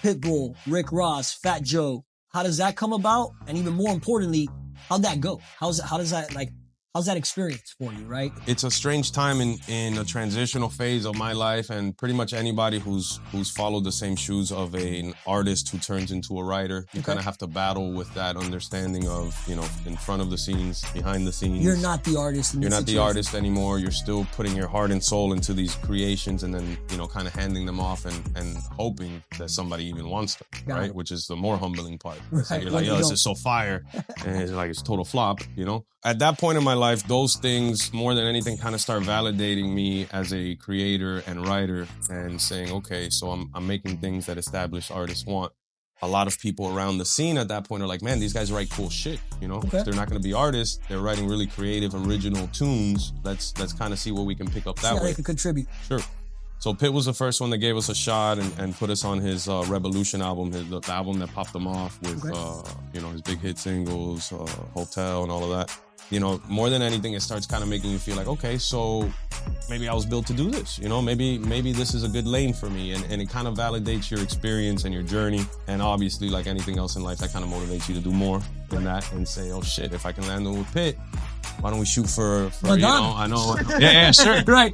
Pitbull, Rick Ross, Fat Joe. How does that come about? And even more importantly, how'd that go? How's that experience for you, right? It's a strange time in a transitional phase of my life, and pretty much anybody who's followed the same shoes of an artist who turns into a writer. You kind of have to battle with that understanding of, you know, in front of the scenes, behind the scenes. You're not the artist. You're not the artist anymore. You're still putting your heart and soul into these creations, and then, you know, kind of handing them off and hoping that somebody even wants them, right? Which is the more humbling part. So you're like, yo, this is so fire. And it's like, it's total flop, you know? At that point in my life, those things, more than anything, kind of start validating me as a creator and writer and saying, okay, so I'm making things that established artists want. A lot of people around the scene at that point are like, man, these guys write cool shit, you know? If they're not going to be artists, they're writing really creative, original tunes. Let's kind of see what we can pick up that way. They can contribute. Sure. So Pitt was the first one that gave us a shot and put us on his Rebelution album, the album that popped him off with, you know, his big hit singles, Hotel and all of that. You know, more than anything, it starts kind of making you feel like, okay, so maybe I was built to do this, you know, maybe this is a good lane for me. And it kind of validates your experience and your journey. And obviously, like anything else in life, that kind of motivates you to do more than that and say, oh shit, if I can land with Pitt, why don't we shoot for you know, I know. Yeah, sure. Right.